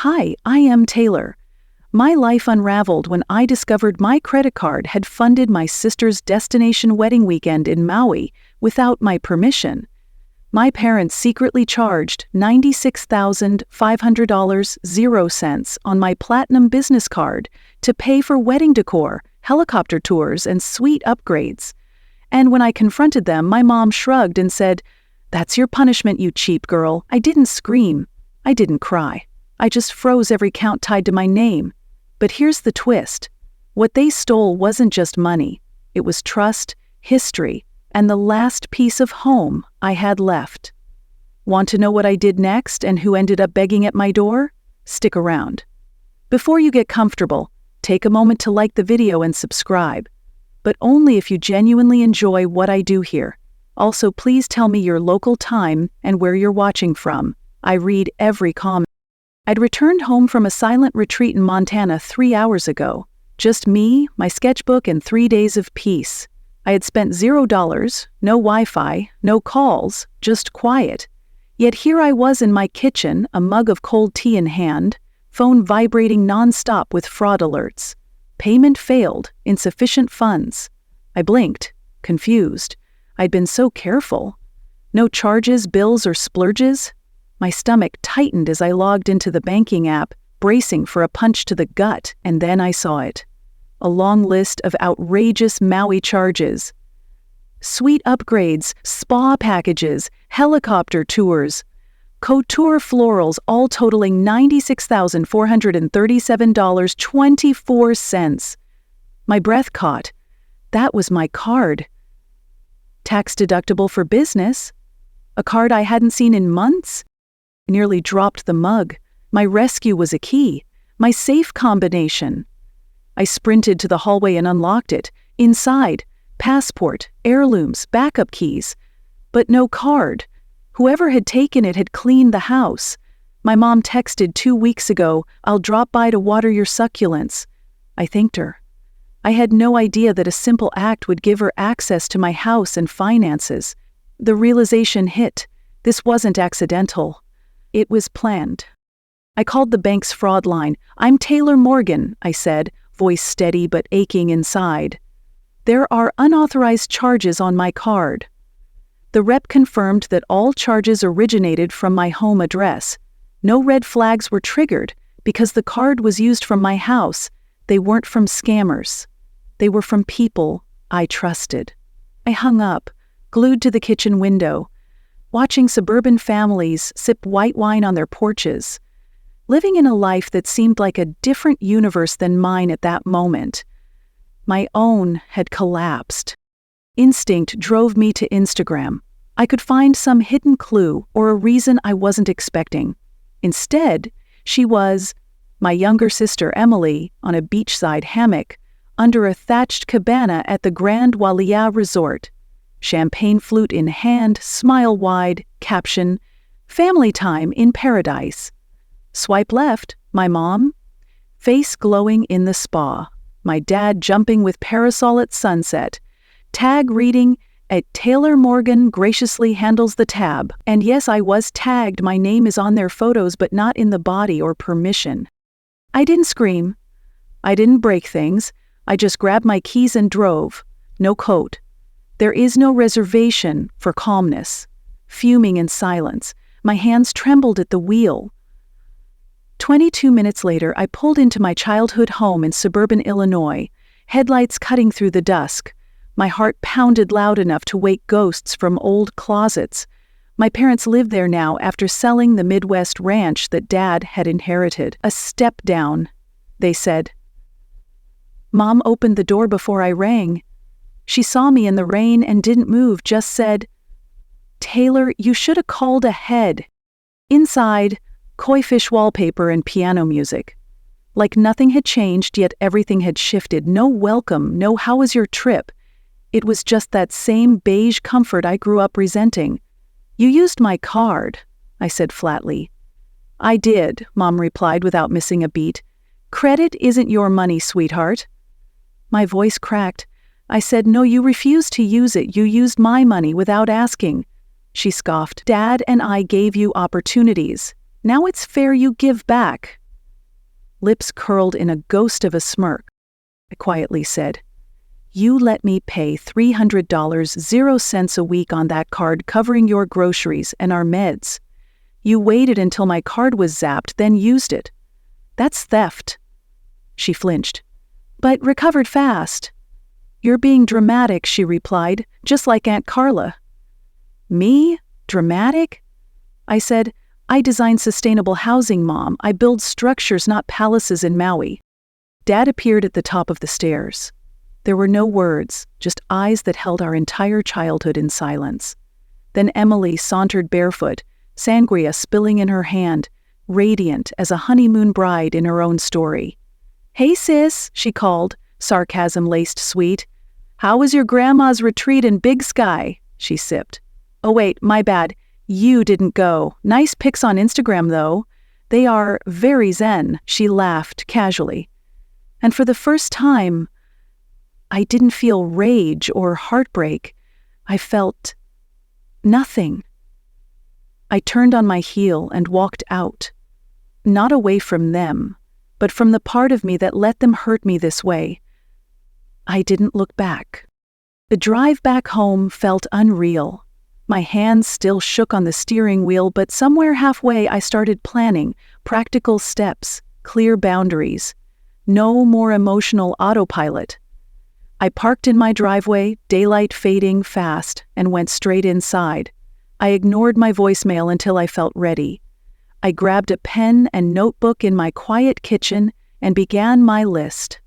Hi, I am Taylor. My life unraveled when I discovered my credit card had funded my sister's destination wedding weekend in Maui without my permission. My parents secretly charged $96,500.00 on my platinum business card to pay for wedding decor, helicopter tours, and suite upgrades. And when I confronted them, my mom shrugged and said, "That's your punishment, you cheap girl." I didn't scream. I didn't cry. I just froze every account tied to my name. But here's the twist. What they stole wasn't just money. It was trust, history, and the last piece of home I had left. Want to know what I did next and who ended up begging at my door? Stick around. Before you get comfortable, take a moment to like the video and subscribe. But only if you genuinely enjoy what I do here. Also, please tell me your local time and where you're watching from. I read every comment. I'd returned home from a silent retreat in Montana 3 hours ago. Just me, my sketchbook, and 3 days of peace. I had spent $0, no Wi-Fi, no calls, just quiet. Yet here I was in my kitchen, a mug of cold tea in hand, phone vibrating non-stop with fraud alerts. Payment failed, insufficient funds. I blinked, confused. I'd been so careful. No charges, bills, or splurges. My stomach tightened as I logged into the banking app, bracing for a punch to the gut, and then I saw it. A long list of outrageous Maui charges. Suite upgrades, spa packages, helicopter tours, couture florals, all totaling $96,437.24. My breath caught. That was my card. Tax deductible for business? A card I hadn't seen in months? I nearly dropped the mug. My rescue was a key, my safe combination. I sprinted to the hallway and unlocked it. Inside, passport, heirlooms, backup keys. But no card. Whoever had taken it had cleaned the house. My mom texted 2 weeks ago, "I'll drop by to water your succulents." I thanked her. I had no idea that a simple act would give her access to my house and finances. The realization hit. This wasn't accidental. It was planned. I called the bank's fraud line. "I'm Taylor Morgan," I said, voice steady but aching inside. "There are unauthorized charges on my card." The rep confirmed that all charges originated from my home address. No red flags were triggered because the card was used from my house. They weren't from scammers. They were from people I trusted. I hung up, glued to the kitchen window, watching suburban families sip white wine on their porches, living in a life that seemed like a different universe than mine at that moment. My own had collapsed. Instinct drove me to Instagram. I could find some hidden clue or a reason I wasn't expecting. Instead, she was my younger sister Emily on a beachside hammock under a thatched cabana at the Grand Wailea Resort. Champagne flute in hand, smile wide, caption, "Family time in paradise." Swipe left, my mom, face glowing in the spa. My dad jumping with parasol at sunset. Tag reading, "At Taylor Morgan graciously handles the tab." And yes, I was tagged. My name is on their photos, but not in the body or permission. I didn't scream. I didn't break things. I just grabbed my keys and drove. No code. There is no reservation for calmness. Fuming in silence, my hands trembled at the wheel. 22 minutes later, I pulled into my childhood home in suburban Illinois, headlights cutting through the dusk. My heart pounded loud enough to wake ghosts from old closets. My parents lived there now after selling the Midwest ranch that Dad had inherited. "A step down," they said. Mom opened the door before I rang. She saw me in the rain and didn't move, just said, "Taylor, you should have called ahead." Inside, koi fish wallpaper and piano music. Like nothing had changed, yet everything had shifted. No welcome, no "how was your trip?" It was just that same beige comfort I grew up resenting. "You used my card," I said flatly. "I did," Mom replied without missing a beat. "Credit isn't your money, sweetheart." My voice cracked. I said, "No, you refused to use it. You used my money without asking." She scoffed. "Dad and I gave you opportunities. Now it's fair you give back." lips curled in a ghost of a smirk. I quietly said, "You let me pay $300 0 cents a week on that card covering your groceries and our meds. You waited until my card was zapped, then used it. That's theft." She flinched, but recovered fast. "You're being dramatic," she replied, "just like Aunt Carla." "Me? Dramatic?" I said, "I design sustainable housing, Mom. I build structures, not palaces in Maui." Dad appeared at the top of the stairs. There were no words, just eyes that held our entire childhood in silence. Then Emily sauntered barefoot, sangria spilling in her hand, radiant as a honeymoon bride in her own story. "Hey sis," she called, sarcasm-laced sweet. "How was your grandma's retreat in Big Sky?" She sipped. "Oh wait, my bad. You didn't go. Nice pics on Instagram though. They are very zen," she laughed casually. And for the first time, I didn't feel rage or heartbreak. I felt nothing. I turned on my heel and walked out. Not away from them, but from the part of me that let them hurt me this way. I didn't look back. The drive back home felt unreal. My hands still shook on the steering wheel, but somewhere halfway I started planning, practical steps, clear boundaries. No more emotional autopilot. I parked in my driveway, daylight fading fast, and went straight inside. I ignored my voicemail until I felt ready. I grabbed a pen and notebook in my quiet kitchen and began my list.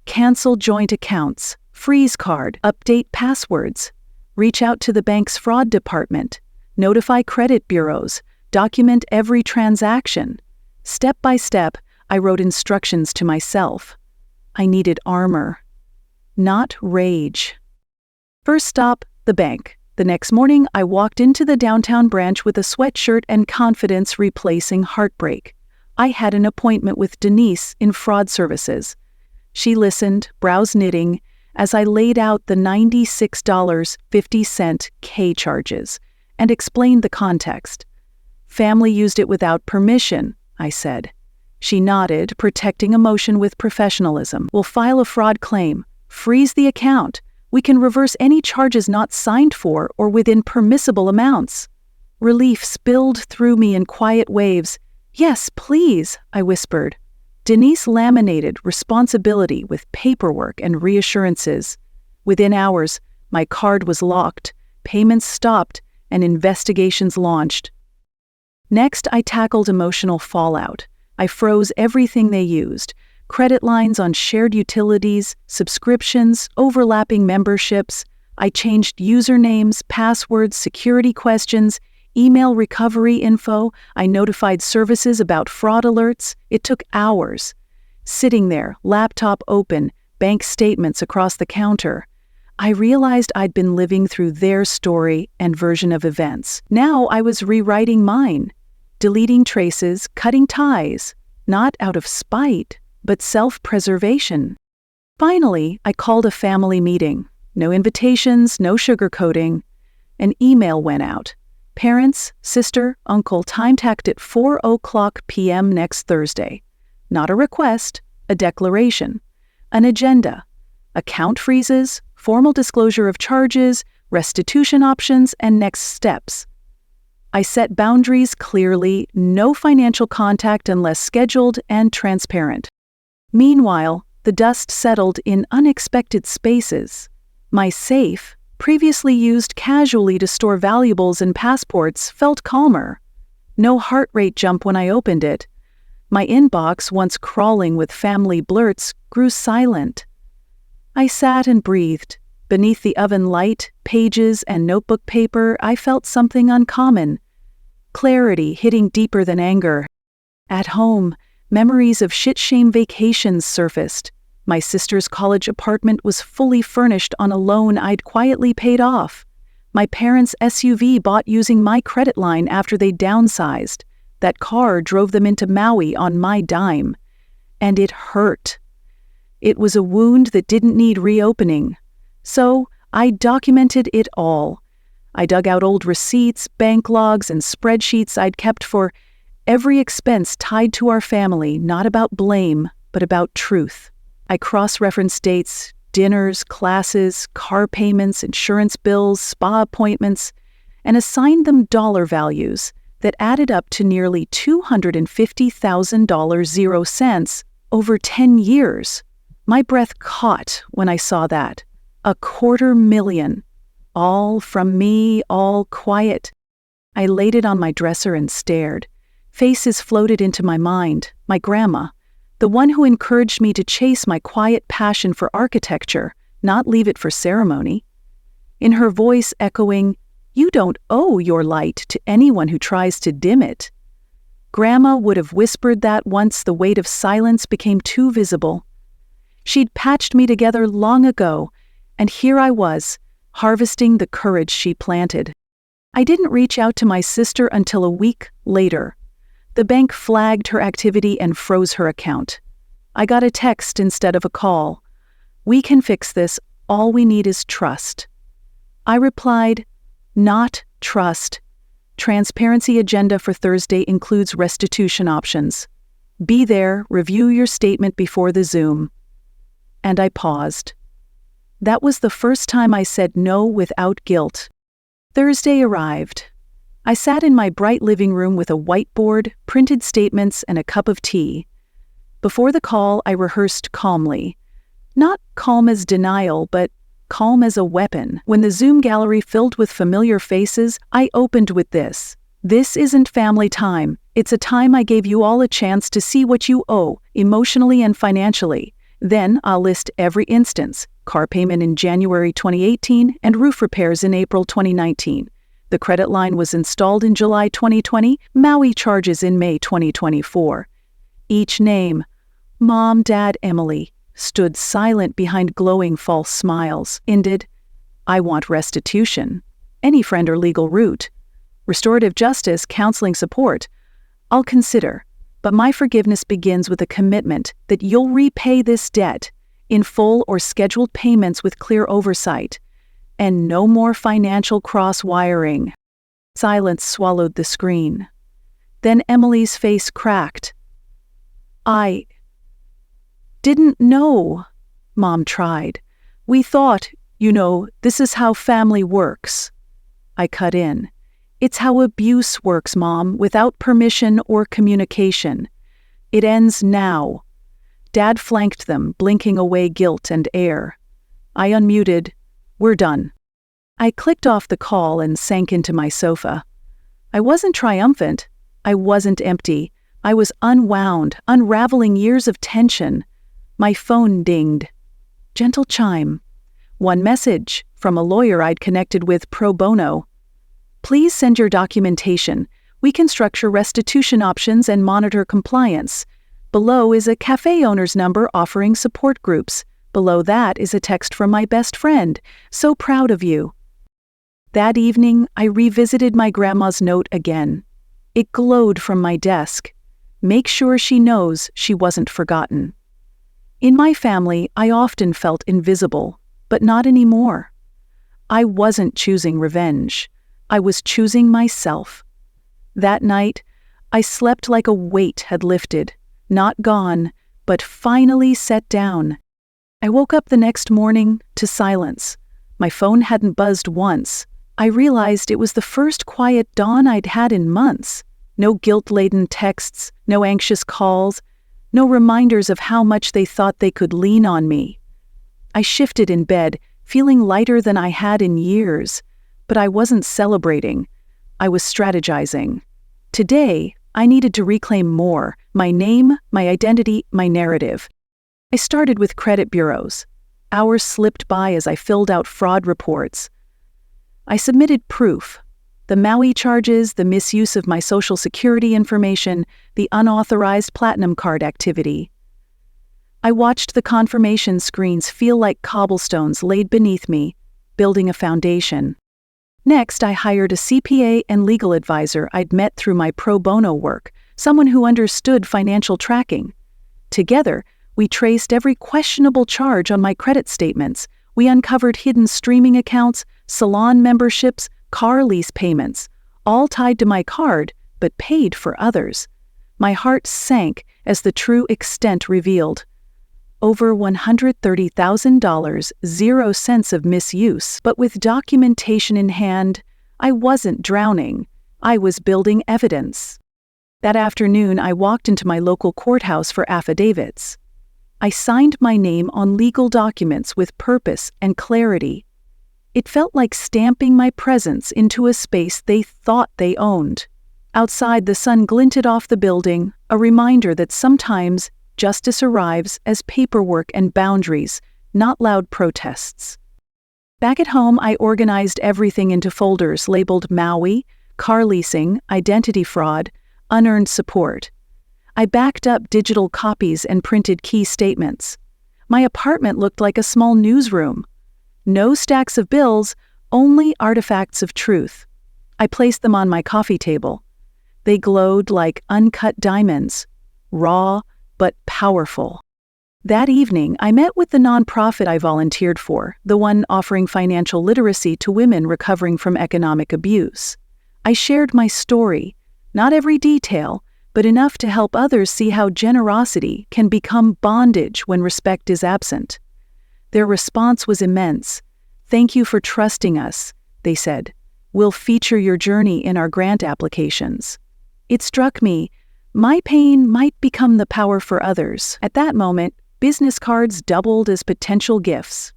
Cancel joint accounts, freeze card, update passwords, reach out to the bank's fraud department, notify credit bureaus, document every transaction. Step by step, I wrote instructions to myself. I needed armor, not rage. First stop, the bank. The next morning, I walked into the downtown branch with a sweatshirt and confidence replacing heartbreak. I had an appointment with Denise in fraud services. She listened, brows knitting, as I laid out the $96.50 K charges and explained the context. "Family used it without permission," I said. She nodded, protecting emotion with professionalism. "We'll file a fraud claim. Freeze the account. We can reverse any charges not signed for or within permissible amounts." Relief spilled through me in quiet waves. "Yes, please," I whispered. Denise laminated responsibility with paperwork and reassurances. Within hours, my card was locked, payments stopped, and investigations launched. Next, I tackled emotional fallout. I froze everything they used: credit lines on shared utilities, subscriptions, overlapping memberships. I changed usernames, passwords, security questions, email recovery info. I notified services about fraud alerts. It took hours. Sitting there, laptop open, bank statements across the counter, I realized I'd been living through their story and version of events. Now I was rewriting mine, deleting traces, cutting ties, not out of spite, but self-preservation. Finally, I called a family meeting. No invitations, no sugarcoating. An email went out. Parents, sister, uncle, time-tacked at 4:00 p.m. next Thursday. Not a request, a declaration. An agenda. Account freezes, formal disclosure of charges, restitution options, and next steps. I set boundaries clearly: no financial contact unless scheduled and transparent. Meanwhile, the dust settled in unexpected spaces. My safe, previously used casually to store valuables and passports, felt calmer. No heart rate jump when I opened it. My inbox, once crawling with family blurts, grew silent. I sat and breathed. Beneath the oven light, pages, and notebook paper, I felt something uncommon. Clarity hitting deeper than anger. At home, memories of shit-shame vacations surfaced. My sister's college apartment was fully furnished on a loan I'd quietly paid off. My parents' SUV bought using my credit line after they downsized. That car drove them into Maui on my dime. And it hurt. It was a wound that didn't need reopening. So I documented it all. I dug out old receipts, bank logs, and spreadsheets I'd kept for Every expense tied to our family, not about blame, but about truth. I cross-referenced dates, dinners, classes, car payments, insurance bills, spa appointments, and assigned them dollar values that added up to nearly $250,000 0 cents over 10 years. My breath caught when I saw that. $250,000. All from me, all quiet. I laid it on my dresser and stared. Faces floated into my mind. My grandma, the one who encouraged me to chase my quiet passion for architecture, not leave it for ceremony. In her voice echoing, "You don't owe your light to anyone who tries to dim it." Grandma would have whispered that once the weight of silence became too visible. She'd patched me together long ago, and here I was, harvesting the courage she planted. I didn't reach out to my sister until a week later. The bank flagged her activity and froze her account. I got a text instead of a call. "We can fix this. All we need is trust." I replied, "Not trust. Transparency agenda for Thursday includes restitution options. Be there, review your statement before the Zoom." And I paused. That was the first time I said no without guilt. Thursday arrived. I sat in my bright living room with a whiteboard, printed statements, and a cup of tea. Before the call, I rehearsed calmly. Not calm as denial, but calm as a weapon. When the Zoom gallery filled with familiar faces, I opened with this. "This isn't family time. It's a time I gave you all a chance to see what you owe, emotionally and financially. Then I'll list every instance: car payment in January 2018 and roof repairs in April 2019. The credit line was installed in July 2020, Maui charges in May 2024. Each name, Mom, Dad, Emily, stood silent behind glowing false smiles. Ended, "I want restitution. Any friend or legal route. Restorative justice, counseling support. I'll consider. But my forgiveness begins with a commitment that you'll repay this debt in full or scheduled payments with clear oversight. And no more financial cross-wiring." Silence swallowed the screen. Then Emily's face cracked. "I didn't know," Mom tried. "We thought, this is how family works." I cut in. "It's how abuse works, Mom, without permission or communication. It ends now." Dad flanked them, blinking away guilt and air. I unmuted. "We're done." I clicked off the call and sank into my sofa. I wasn't triumphant. I wasn't empty. I was unwound, unraveling years of tension. My phone dinged. Gentle chime. One message from a lawyer I'd connected with pro bono. "Please send your documentation. We can structure restitution options and monitor compliance. Below is a cafe owner's number offering support groups. Below that is a text from my best friend. So proud of you." That evening, I revisited my grandma's note again. It glowed from my desk. "Make sure she knows she wasn't forgotten." In my family, I often felt invisible, but not anymore. I wasn't choosing revenge. I was choosing myself. That night, I slept like a weight had lifted, not gone, but finally set down. I woke up the next morning to silence. My phone hadn't buzzed once. I realized it was the first quiet dawn I'd had in months. No guilt-laden texts, no anxious calls, no reminders of how much they thought they could lean on me. I shifted in bed, feeling lighter than I had in years, but I wasn't celebrating. I was strategizing. Today, I needed to reclaim more: my name, my identity, my narrative. I started with credit bureaus. Hours slipped by as I filled out fraud reports. I submitted proof: the Maui charges, the misuse of my Social Security information, the unauthorized Platinum Card activity. I watched the confirmation screens feel like cobblestones laid beneath me, building a foundation. Next, I hired a CPA and legal advisor I'd met through my pro bono work, someone who understood financial tracking. Together, we traced every questionable charge on my credit statements. We uncovered hidden streaming accounts, salon memberships, car lease payments, all tied to my card, but paid for others. My heart sank as the true extent revealed. Over $130,000, 0 cents of misuse, but with documentation in hand, I wasn't drowning. I was building evidence. That afternoon, I walked into my local courthouse for affidavits. I signed my name on legal documents with purpose and clarity. It felt like stamping my presence into a space they thought they owned. Outside, the sun glinted off the building, a reminder that sometimes justice arrives as paperwork and boundaries, not loud protests. Back at home, I organized everything into folders labeled Maui, car leasing, identity fraud, unearned support. I backed up digital copies and printed key statements. My apartment looked like a small newsroom. No stacks of bills, only artifacts of truth. I placed them on my coffee table. They glowed like uncut diamonds, raw but powerful. That evening, I met with the nonprofit I volunteered for, the one offering financial literacy to women recovering from economic abuse. I shared my story, not every detail, but enough to help others see how generosity can become bondage when respect is absent. Their response was immense. "Thank you for trusting us," they said. "We'll feature your journey in our grant applications." It struck me, my pain might become the power for others. At that moment, business cards doubled as potential gifts.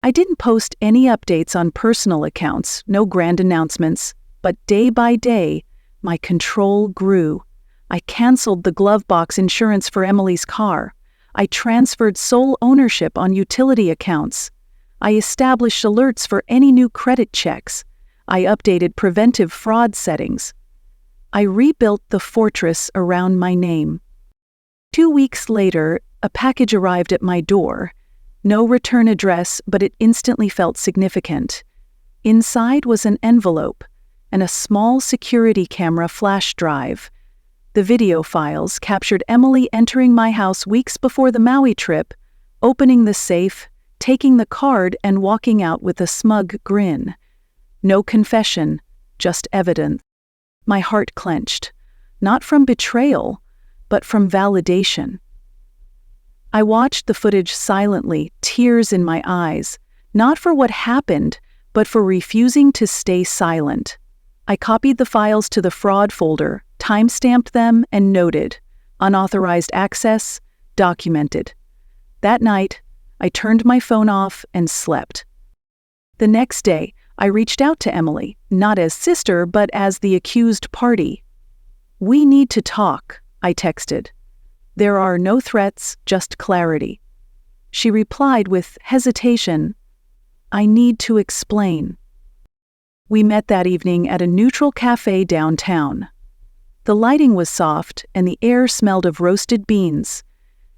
I didn't post any updates on personal accounts, no grand announcements, but day by day, my control grew. I canceled the glove box insurance for Emily's car. I transferred sole ownership on utility accounts. I established alerts for any new credit checks. I updated preventive fraud settings. I rebuilt the fortress around my name. 2 weeks later, a package arrived at my door. No return address, but it instantly felt significant. Inside was an envelope and a small security camera flash drive. The video files captured Emily entering my house weeks before the Maui trip, opening the safe, taking the card, and walking out with a smug grin. No confession, just evidence. My heart clenched, not from betrayal, but from validation. I watched the footage silently, tears in my eyes, not for what happened, but for refusing to stay silent. I copied the files to the fraud folder, time-stamped them, and noted, "Unauthorized access, documented." That night, I turned my phone off and slept. The next day, I reached out to Emily, not as sister, but as the accused party. "We need to talk," I texted. "There are no threats, just clarity." She replied with hesitation, "I need to explain." We met that evening at a neutral cafe downtown. The lighting was soft and the air smelled of roasted beans.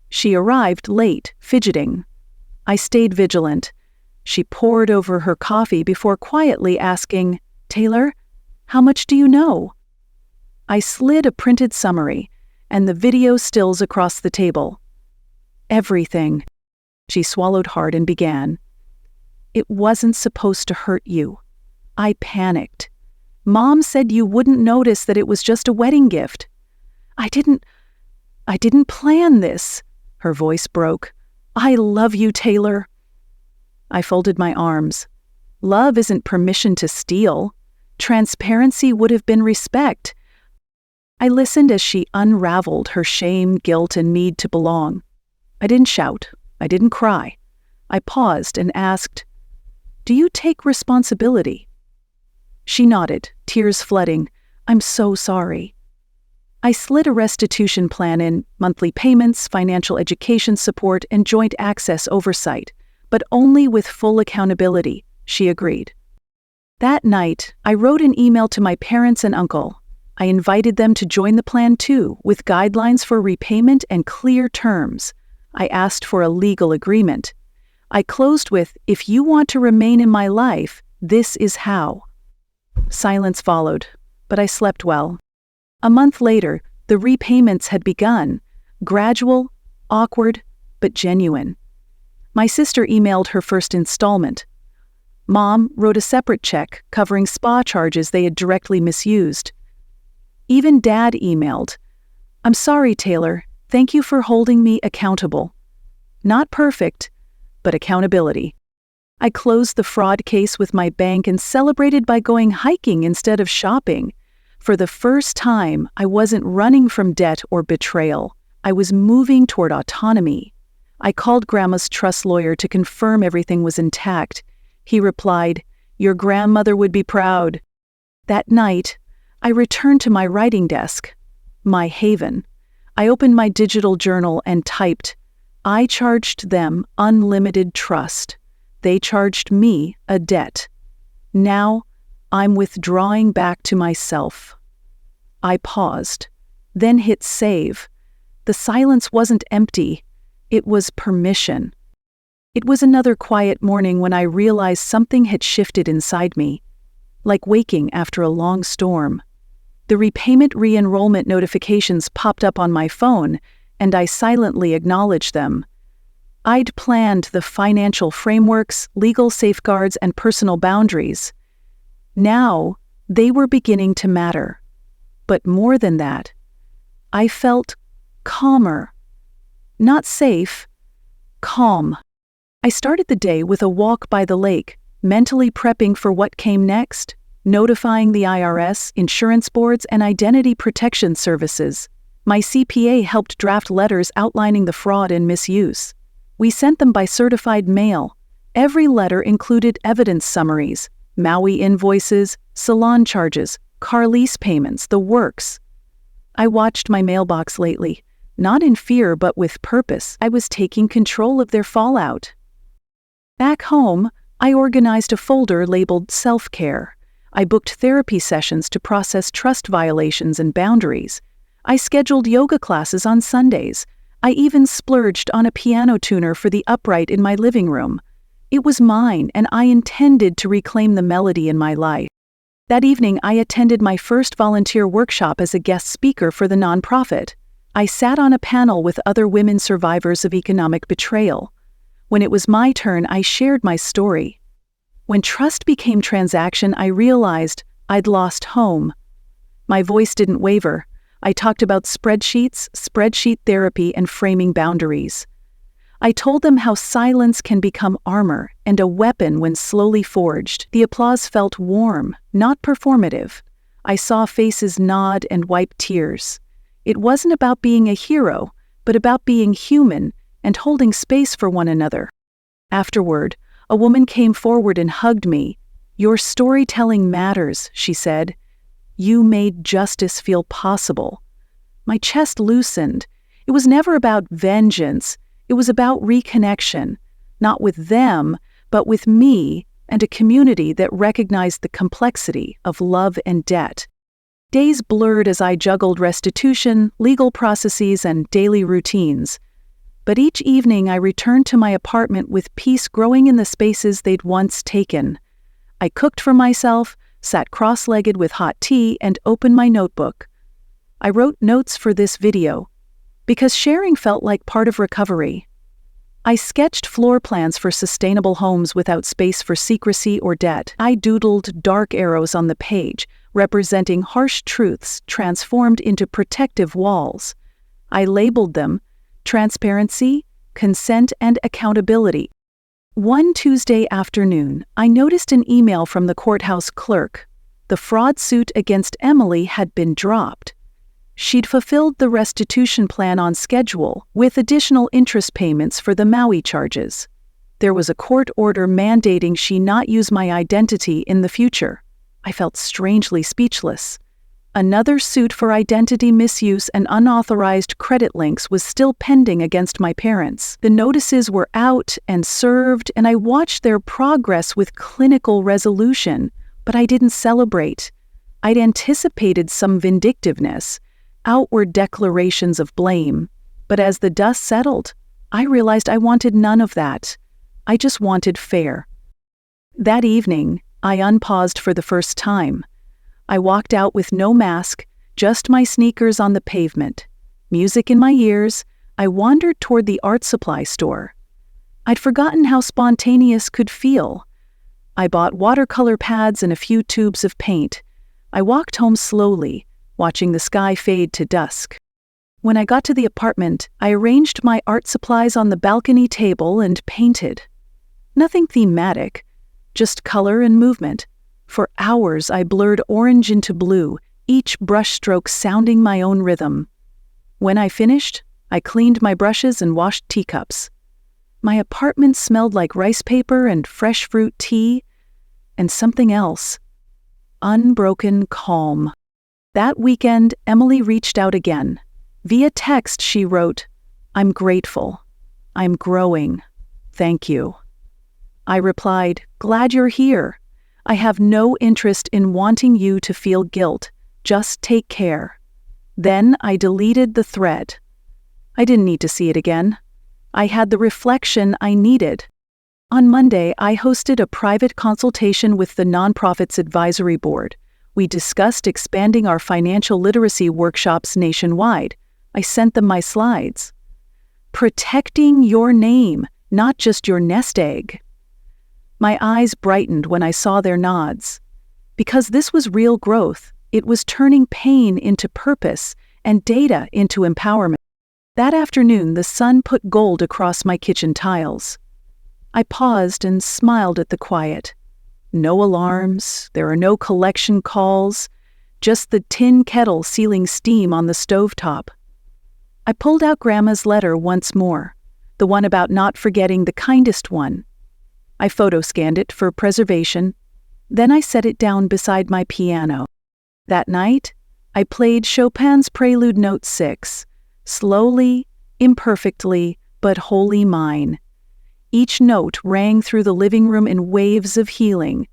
She arrived late, fidgeting. I stayed vigilant. She poured over her coffee before quietly asking, "Taylor, how much do you know?" I slid a printed summary and the video stills across the table. "Everything." She swallowed hard and began. "It wasn't supposed to hurt you. I panicked. Mom said you wouldn't notice that it was just a wedding gift. I didn't plan this." Her voice broke. "I love you, Taylor." I folded my arms. Love isn't permission to steal. Transparency would have been respect. I listened as she unraveled her shame, guilt, and need to belong. I didn't shout. I didn't cry. I paused and asked, "Do you take responsibility?" She nodded, tears flooding. "I'm so sorry." I slid a restitution plan in, monthly payments, financial education support, and joint access oversight, but only with full accountability, she agreed. That night, I wrote an email to my parents and uncle. I invited them to join the plan too, with guidelines for repayment and clear terms. I asked for a legal agreement. I closed with, "If you want to remain in my life, this is how." Silence followed, but I slept well. A month later, the repayments had begun, gradual, awkward, but genuine. My sister emailed her first installment. Mom wrote a separate check covering spa charges they had directly misused. Even Dad emailed, "I'm sorry, Taylor. Thank you for holding me accountable." Not perfect, but accountability. I closed the fraud case with my bank and celebrated by going hiking instead of shopping. For the first time, I wasn't running from debt or betrayal. I was moving toward autonomy. I called Grandma's trust lawyer to confirm everything was intact. He replied, "Your grandmother would be proud." That night, I returned to my writing desk, my haven. I opened my digital journal and typed, "I charged them unlimited trust. They charged me a debt. Now, I'm withdrawing back to myself." I paused, then hit save. The silence wasn't empty, it was permission. It was another quiet morning when I realized something had shifted inside me, like waking after a long storm. The repayment re-enrollment notifications popped up on my phone, and I silently acknowledged them. I'd planned the financial frameworks, legal safeguards, and personal boundaries. Now, they were beginning to matter. But more than that, I felt calmer. Not safe, calm. I started the day with a walk by the lake, mentally prepping for what came next, notifying the IRS, insurance boards, and identity protection services. My CPA helped draft letters outlining the fraud and misuse. We sent them by certified mail. Every letter included evidence summaries, Maui invoices, salon charges, car lease payments, the works. I watched my mailbox lately, not in fear but with purpose. I was taking control of their fallout. Back home, I organized a folder labeled self-care. I booked therapy sessions to process trust violations and boundaries. I scheduled yoga classes on Sundays. I even splurged on a piano tuner for the upright in my living room. It was mine, and I intended to reclaim the melody in my life. That evening, I attended my first volunteer workshop as a guest speaker for the nonprofit. I sat on a panel with other women survivors of economic betrayal. When it was my turn, I shared my story. When trust became transaction, I realized I'd lost home. My voice didn't waver. I talked about spreadsheets, spreadsheet therapy, and framing boundaries. I told them how silence can become armor and a weapon when slowly forged. The applause felt warm, not performative. I saw faces nod and wipe tears. It wasn't about being a hero, but about being human and holding space for one another. Afterward, a woman came forward and hugged me. "Your storytelling matters," she said. "You made justice feel possible." My chest loosened. It was never about vengeance. It was about reconnection, not with them, but with me and a community that recognized the complexity of love and debt. Days blurred as I juggled restitution, legal processes, and daily routines. But each evening I returned to my apartment with peace growing in the spaces they'd once taken. I cooked for myself, sat cross-legged with hot tea, and opened my notebook. I wrote notes for this video, because sharing felt like part of recovery. I sketched floor plans for sustainable homes without space for secrecy or debt. I doodled dark arrows on the page, representing harsh truths transformed into protective walls. I labeled them transparency, consent, and accountability. One Tuesday afternoon, I noticed an email from the courthouse clerk. The fraud suit against Emily had been dropped. She'd fulfilled the restitution plan on schedule, with additional interest payments for the Maui charges. There was a court order mandating she not use my identity in the future. I felt strangely speechless. Another suit for identity misuse and unauthorized credit links was still pending against my parents. The notices were out and served, and I watched their progress with clinical resolution, but I didn't celebrate. I'd anticipated some vindictiveness, outward declarations of blame, but as the dust settled, I realized I wanted none of that. I just wanted fair. That evening, I unpaused for the first time. I walked out with no mask, just my sneakers on the pavement. Music in my ears, I wandered toward the art supply store. I'd forgotten how spontaneous could feel. I bought watercolor pads and a few tubes of paint. I walked home slowly, watching the sky fade to dusk. When I got to the apartment, I arranged my art supplies on the balcony table and painted. Nothing thematic, just color and movement. For hours I blurred orange into blue, each brushstroke sounding my own rhythm. When I finished, I cleaned my brushes and washed teacups. My apartment smelled like rice paper and fresh fruit tea, and something else. Unbroken calm. That weekend, Emily reached out again. Via text, she wrote, "I'm grateful. I'm growing. Thank you." I replied, "Glad you're here. I have no interest in wanting you to feel guilt. Just take care." Then I deleted the thread. I didn't need to see it again. I had the reflection I needed. On Monday, I hosted a private consultation with the Nonprofits Advisory Board. We discussed expanding our financial literacy workshops nationwide. I sent them my slides. Protecting your name, not just your nest egg. My eyes brightened when I saw their nods. Because this was real growth, it was turning pain into purpose and data into empowerment. That afternoon, the sun put gold across my kitchen tiles. I paused and smiled at the quiet. No alarms, there are no collection calls, just the tin kettle sealing steam on the stovetop. I pulled out Grandma's letter once more, the one about not forgetting the kindest one. I photo-scanned it for preservation. Then I set it down beside my piano. That night, I played Chopin's Prelude Note 6, slowly, imperfectly, but wholly mine. Each note rang through the living room in waves of healing.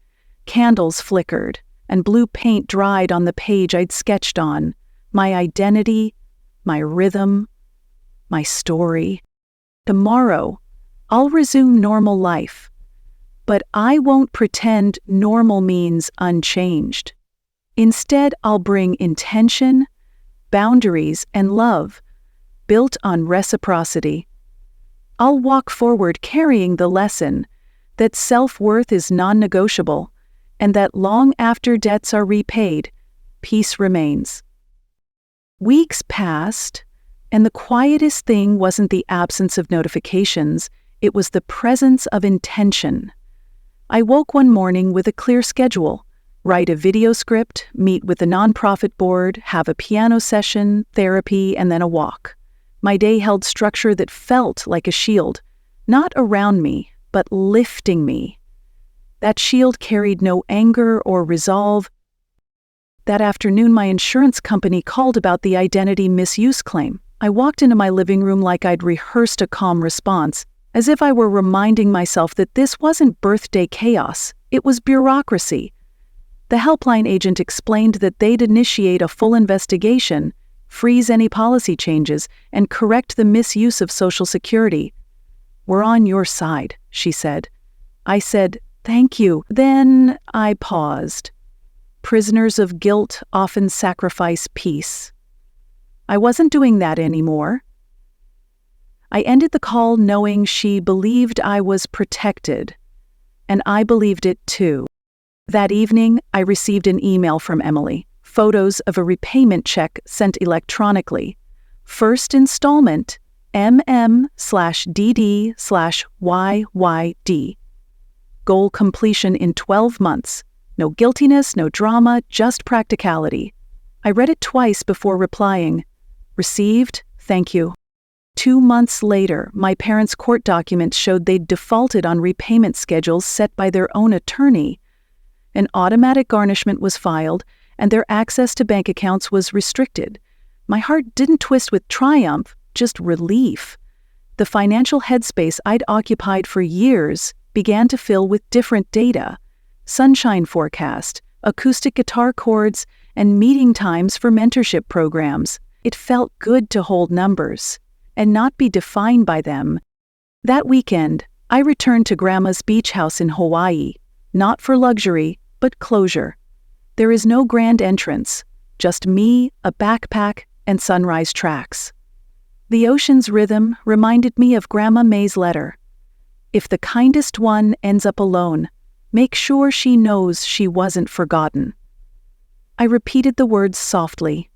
Candles flickered, and blue paint dried on the page I'd sketched on. My identity, my rhythm, my story. Tomorrow, I'll resume normal life. But I won't pretend normal means unchanged. Instead, I'll bring intention, boundaries, and love, built on reciprocity. I'll walk forward carrying the lesson that self-worth is non-negotiable, and that long after debts are repaid, peace remains. Weeks passed, and the quietest thing wasn't the absence of notifications, it was the presence of intention. I woke one morning with a clear schedule: write a video script, meet with the nonprofit board, have a piano session, therapy, and then a walk. My day held structure that felt like a shield, not around me, but lifting me. That shield carried no anger or resolve. That afternoon, my insurance company called about the identity misuse claim. I walked into my living room like I'd rehearsed a calm response, as if I were reminding myself that this wasn't birthday chaos, it was bureaucracy. The helpline agent explained that they'd initiate a full investigation, freeze any policy changes, and correct the misuse of Social Security. "We're on your side," she said. I said, "Thank you." Then I paused. Prisoners of guilt often sacrifice peace. I wasn't doing that anymore. I ended the call knowing she believed I was protected, and I believed it too. That evening, I received an email from Emily, photos of a repayment check sent electronically. First installment, MM/DD/YYD. Goal completion in 12 months. No guiltiness, no drama, just practicality. I read it twice before replying. Received, thank you. 2 months later, my parents' court documents showed they'd defaulted on repayment schedules set by their own attorney. An automatic garnishment was filed, and their access to bank accounts was restricted. My heart didn't twist with triumph, just relief. The financial headspace I'd occupied for years began to fill with different data: sunshine forecast, acoustic guitar chords, and meeting times for mentorship programs. It felt good to hold numbers and not be defined by them. That weekend, I returned to Grandma's beach house in Hawaii, not for luxury, but closure. There is no grand entrance, just me, a backpack, and sunrise tracks. The ocean's rhythm reminded me of Grandma May's letter. If the kindest one ends up alone, make sure she knows she wasn't forgotten. I repeated the words softly.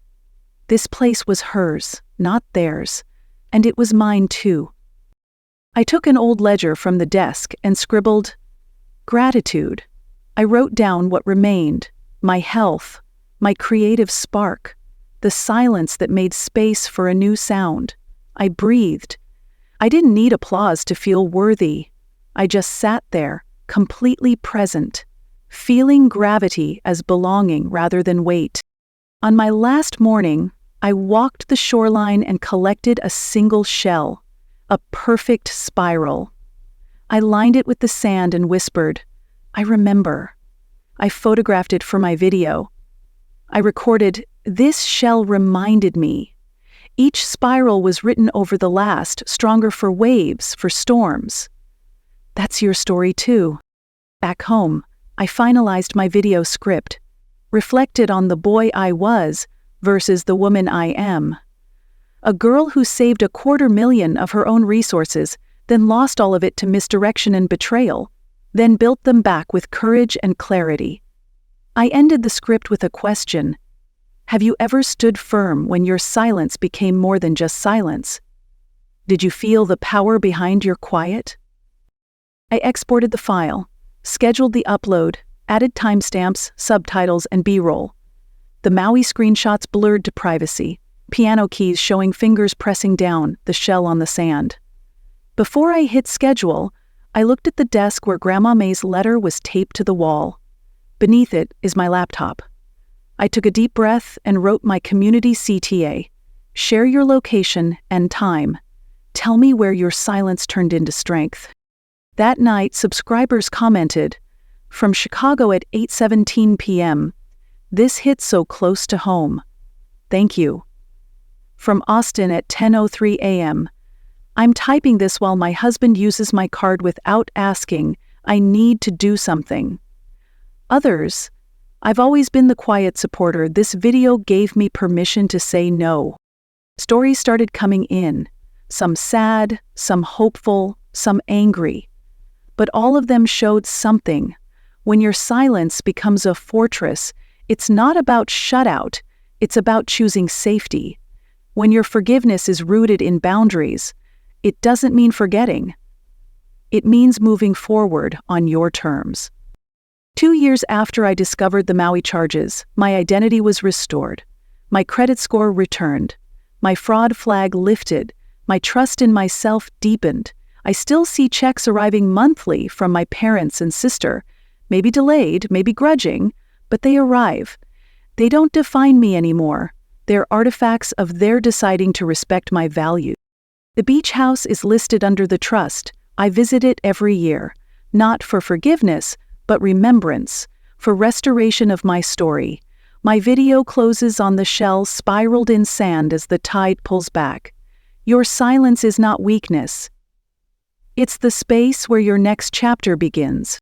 This place was hers, not theirs, and it was mine too. I took an old ledger from the desk and scribbled, "Gratitude." I wrote down what remained, my health, my creative spark, the silence that made space for a new sound. I breathed. I didn't need applause to feel worthy. I just sat there, completely present, feeling gravity as belonging rather than weight. On my last morning, I walked the shoreline and collected a single shell, a perfect spiral. I lined it with the sand and whispered, "I remember." I photographed it for my video. I recorded, "This shell reminded me." Each spiral was written over the last, stronger for waves, for storms. That's your story too. Back home, I finalized my video script, reflected on the boy I was versus the woman I am. A girl who saved $250,000 of her own resources, then lost all of it to misdirection and betrayal, then built them back with courage and clarity. I ended the script with a question. Have you ever stood firm when your silence became more than just silence? Did you feel the power behind your quiet? I exported the file, scheduled the upload, added timestamps, subtitles, and B-roll. The Maui screenshots blurred to privacy, piano keys showing fingers pressing down, the shell on the sand. Before I hit schedule, I looked at the desk where Grandma May's letter was taped to the wall. Beneath it is my laptop. I took a deep breath and wrote my community CTA. Share your location and time. Tell me where your silence turned into strength. That night, subscribers commented, "From Chicago at 8:17 p.m., this hit so close to home. Thank you." From Austin at 10:03 a.m., "I'm typing this while my husband uses my card without asking. I need to do something." Others, "I've always been the quiet supporter. This video gave me permission to say no." Stories started coming in, some sad, some hopeful, some angry. But all of them showed something. When your silence becomes a fortress, it's not about shutout, it's about choosing safety. When your forgiveness is rooted in boundaries, it doesn't mean forgetting. It means moving forward on your terms. 2 years after I discovered the Maui charges, my identity was restored. My credit score returned. My fraud flag lifted. My trust in myself deepened. I still see checks arriving monthly from my parents and sister, maybe delayed, maybe grudging, but they arrive. They don't define me anymore. They're artifacts of their deciding to respect my value. The beach house is listed under the trust. I visit it every year, not for forgiveness, but remembrance, for restoration of my story. My video closes on the shell spiraled in sand as the tide pulls back. Your silence is not weakness. It's the space where your next chapter begins.